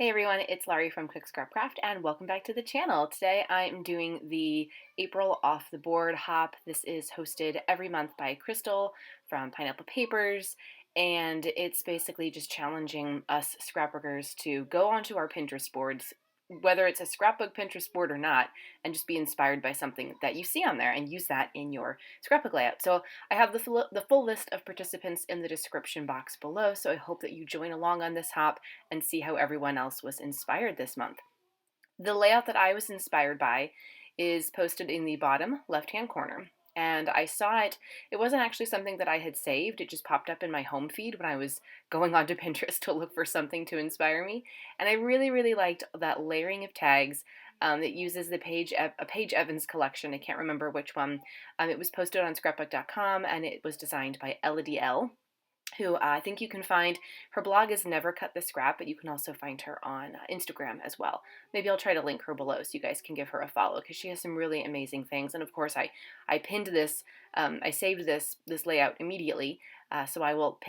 Hey everyone, it's Laurie from Cook Scrap Craft and welcome back to the channel. Today I'm doing the April Off the Board hop. This is hosted every month by Crystal from Pineapple Papers, and it's basically just challenging us scrapbookers to go onto our Pinterest boards, whether it's a scrapbook Pinterest board or not, and just be inspired by something that you see on there and use that in your scrapbook layout. So I have the full list of participants in the description box below, so I hope that you join along on this hop and see how everyone else was inspired this month. The layout that I was inspired by is posted in the bottom left-hand corner. And I saw it. It wasn't actually something that I had saved. It just popped up in my home feed when I was going onto Pinterest to look for something to inspire me. And I really, really liked that layering of tags that uses a Paige Evans collection. I can't remember which one. It was posted on scrapbook.com and it was designed by Elodie L, who I think you can find. Her blog is Never Cut the Scrap, but you can also find her on Instagram as well. Maybe I'll try to link her below so you guys can give her a follow because she has some really amazing things. And of course, I pinned this, I saved this layout immediately, so I will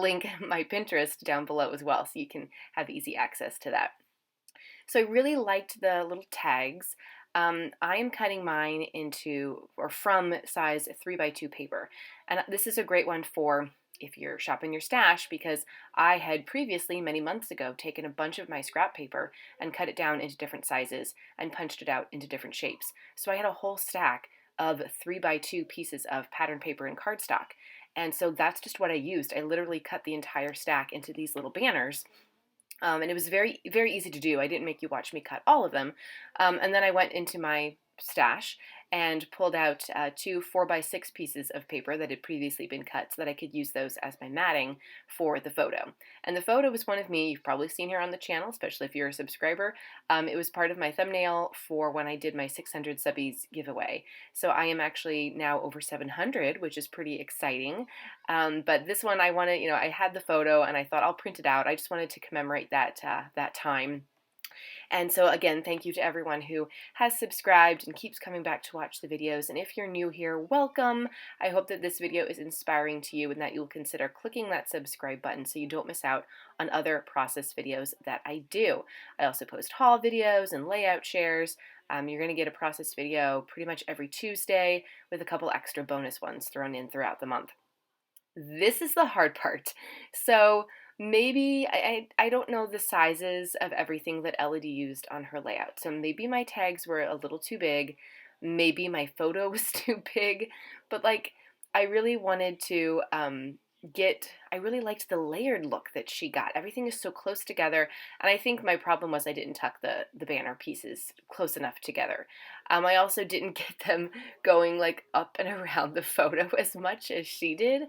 link my Pinterest down below as well so you can have easy access to that. So I really liked the little tags. I am cutting mine from size 3x2 paper, and this is a great one for if you're shopping your stash, because I had previously, many months ago, taken a bunch of my scrap paper and cut it down into different sizes and punched it out into different shapes. So I had a whole stack of 3x2 pieces of pattern paper and cardstock. And so that's just what I used. I literally cut the entire stack into these little banners. And it was very, very easy to do. I didn't make you watch me cut all of them. And then I went into my stash and pulled out two 4x6 pieces of paper that had previously been cut so that I could use those as my matting for the photo. And the photo was one of me. You've probably seen her on the channel, especially if you're a subscriber. It was part of my thumbnail for when I did my 600 subbies giveaway. So I am actually now over 700, which is pretty exciting. But this one I wanted, I had the photo and I thought I'll print it out. I just wanted to commemorate that time. And so again, thank you to everyone who has subscribed and keeps coming back to watch the videos. And if you're new here, welcome. I hope that this video is inspiring to you and that you'll consider clicking that subscribe button so you don't miss out on other process videos that I do. I also post haul videos and layout shares. You're going to get a process video pretty much every Tuesday with a couple extra bonus ones thrown in throughout the month. This is the hard part. So maybe, I don't know the sizes of everything that Elodie used on her layout. So maybe my tags were a little too big. Maybe my photo was too big. But I really wanted to I really liked the layered look that she got. Everything is so close together. And I think my problem was I didn't tuck the banner pieces close enough together. I also didn't get them going up and around the photo as much as she did.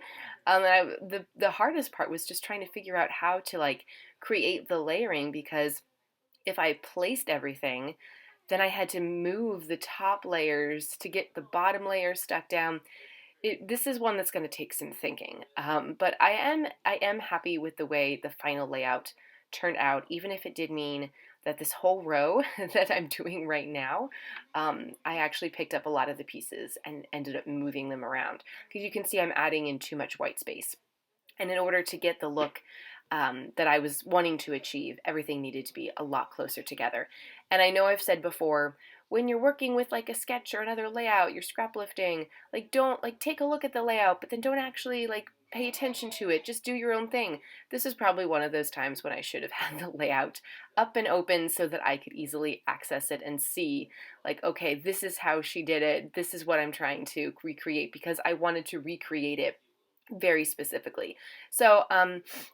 The hardest part was just trying to figure out how to create the layering, because if I placed everything, then I had to move the top layers to get the bottom layers stuck down. This is one that's going to take some thinking, but I am happy with the way the final layout turned out, even if it did mean that this whole row that I'm doing right now, I actually picked up a lot of the pieces and ended up moving them around, because you can see I'm adding in too much white space. And in order to get the look that I was wanting to achieve, everything needed to be a lot closer together. And I know I've said before, when you're working with a sketch or another layout, you're scrap lifting, don't take a look at the layout, but then don't actually pay attention to it. Just do your own thing. This is probably one of those times when I should have had the layout up and open so that I could easily access it and see, okay, this is how she did it. This is what I'm trying to recreate, because I wanted to recreate it very specifically. So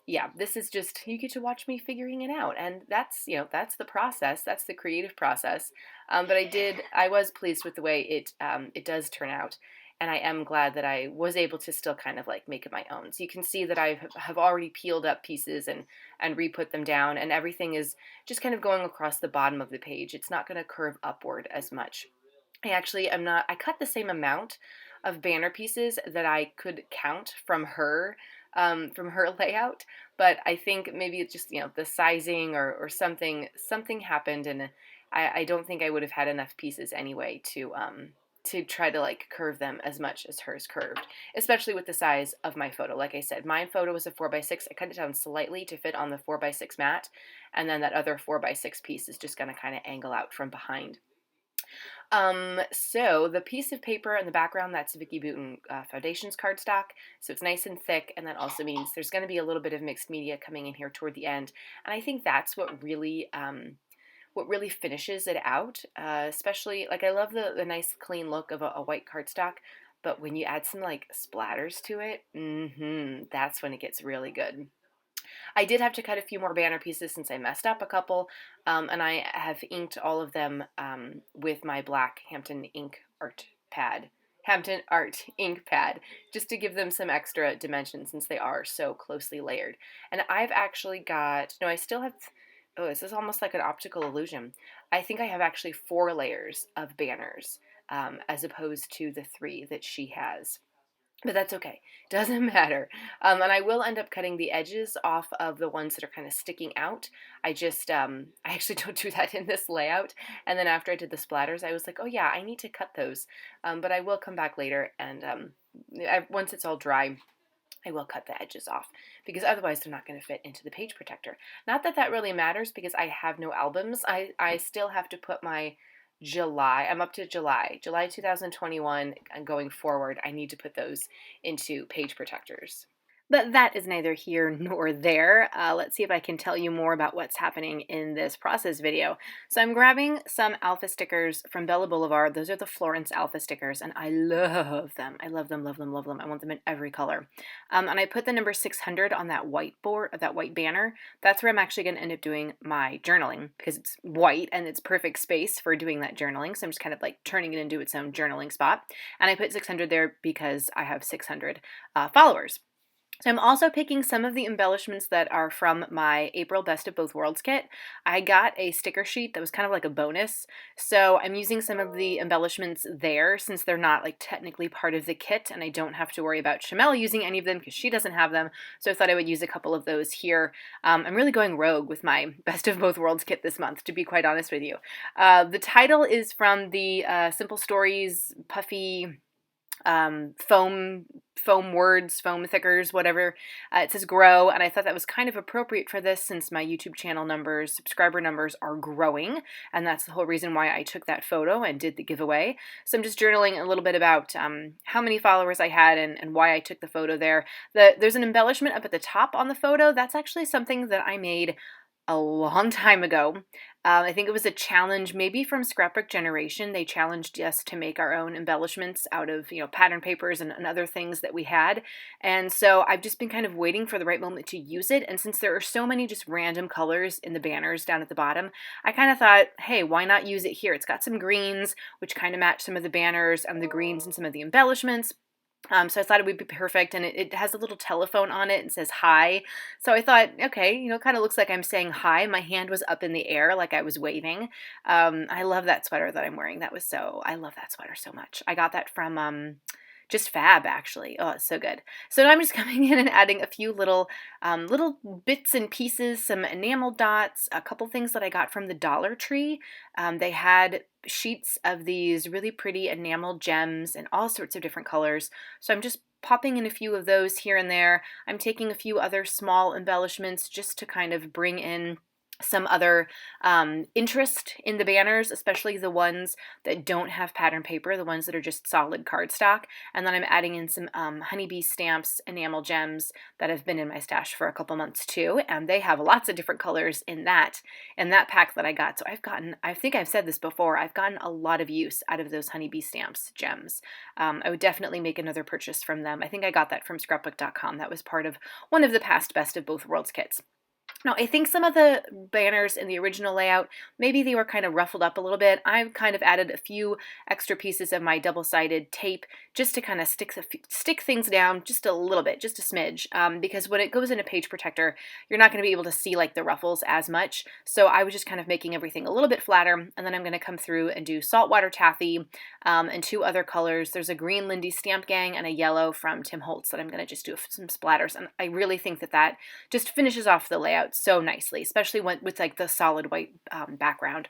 yeah, this is just, you get to watch me figuring it out, and that's the process. That's the creative process. But I was pleased with the way it does turn out, and I am glad that I was able to still kind of make it my own. So you can see that I have already peeled up pieces and re-put them down, and everything is just kind of going across the bottom of the page. It's not going to curve upward as much. I cut the same amount of banner pieces that I could count from her layout, but I think maybe it's just, the sizing or something happened, and I don't think I would have had enough pieces anyway to to try to like curve them as much as hers curved, especially with the size of my photo. Like I said, my photo was a 4x6. I cut it down slightly to fit on the 4x6 mat, and then that other 4x6 piece is just going to kind of angle out from behind. So the piece of paper in the background, that's Vicki Boutin Foundations cardstock. So it's nice and thick, and that also means there's going to be a little bit of mixed media coming in here toward the end. And I think that's what really finishes it out. Especially, like I love the nice clean look of a white cardstock, but when you add some like splatters to it, that's when it gets really good. I did have to cut a few more banner pieces since I messed up a couple, and I have inked all of them with my black Hampton Art ink pad, just to give them some extra dimension since they are so closely layered. And I've actually got, no, I still have, oh, this is almost like an optical illusion. I think I have actually 4 layers of banners as opposed to the 3 that she has. But that's okay. Doesn't matter. And I will end up cutting the edges off of the ones that are kind of sticking out. I actually don't do that in this layout. And then after I did the splatters, I was like, oh yeah, I need to cut those. But I will come back later, and once it's all dry, I will cut the edges off, because otherwise they're not going to fit into the page protector. Not that that really matters, because I have no albums. I still have to put my I'm up to July 2021, and going forward, I need to put those into page protectors. But that is neither here nor there. Let's see if I can tell you more about what's happening in this process video. So I'm grabbing some alpha stickers from Bella Boulevard. Those are the Florence alpha stickers, and I love them. I love them, love them, love them. I want them in every color. And I put the number 600 on that white banner. That's where I'm actually going to end up doing my journaling, because it's white and it's perfect space for doing that journaling. So I'm just kind of like turning it into its own journaling spot. And I put 600 there because I have 600 followers. So I'm also picking some of the embellishments that are from my April Best of Both Worlds kit. I got a sticker sheet that was kind of like a bonus, so I'm using some of the embellishments there since they're not like technically part of the kit, and I don't have to worry about Shamel using any of them because she doesn't have them, so I thought I would use a couple of those here. I'm really going rogue with my Best of Both Worlds kit this month, to be quite honest with you. The title is from the Simple Stories Puffy foam words, foam thickers, whatever. It says grow, and I thought that was kind of appropriate for this since my YouTube channel numbers, subscriber numbers are growing, and that's the whole reason why I took that photo and did the giveaway. So I'm just journaling a little bit about how many followers I had and why I took the photo there. There's an embellishment up at the top on the photo. That's actually something that I made a long time ago. I think it was a challenge, maybe from Scrapbook Generation. They challenged us to make our own embellishments out of, pattern papers and other things that we had. And so I've just been kind of waiting for the right moment to use it. And since there are so many just random colors in the banners down at the bottom, I kind of thought, hey, why not use it here? It's got some greens, which kind of match some of the banners, and the greens and some of the embellishments. So I thought it would be perfect, and it has a little telephone on it and says hi. So I thought, okay, kind of looks like I'm saying hi. My hand was up in the air like I was waving. I love that sweater that I'm wearing. I love that sweater so much. I got that from just Fab, actually. Oh, it's so good. So now I'm just coming in and adding a few little bits and pieces, some enamel dots, a couple things that I got from the Dollar Tree. They had sheets of these really pretty enamel gems in all sorts of different colors. So I'm just popping in a few of those here and there. I'm taking a few other small embellishments just to kind of bring in some other interest in the banners, especially the ones that don't have pattern paper, the ones that are just solid cardstock. And then I'm adding in some honeybee stamps, enamel gems that have been in my stash for a couple months too, and they have lots of different colors in that pack that I got. So I think I've said this before, I've gotten a lot of use out of those honeybee stamps gems. I would definitely make another purchase from them. I think I got that from scrapbook.com. That was part of one of the past Best of Both Worlds kits. Now, I think some of the banners in the original layout, maybe they were kind of ruffled up a little bit. I've kind of added a few extra pieces of my double-sided tape just to kind of stick things down just a little bit, just a smidge, because when it goes in a page protector, you're not going to be able to see like the ruffles as much. So I was just kind of making everything a little bit flatter, and then I'm going to come through and do saltwater taffy and 2 other colors. There's a green Lindy Stamp Gang and a yellow from Tim Holtz that I'm going to just do some splatters, and I really think that just finishes off the layout so nicely, especially with like the solid white background.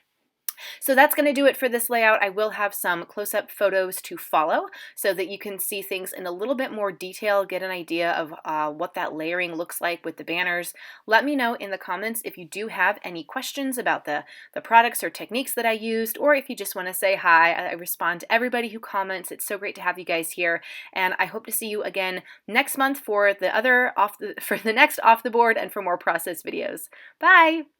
So that's going to do it for this layout. I will have some close-up photos to follow so that you can see things in a little bit more detail, get an idea of what that layering looks like with the banners. Let me know in the comments if you do have any questions about the products or techniques that I used, or if you just want to say hi. I respond to everybody who comments. It's so great to have you guys here, and I hope to see you again next month for the next off the board and for more process videos. Bye!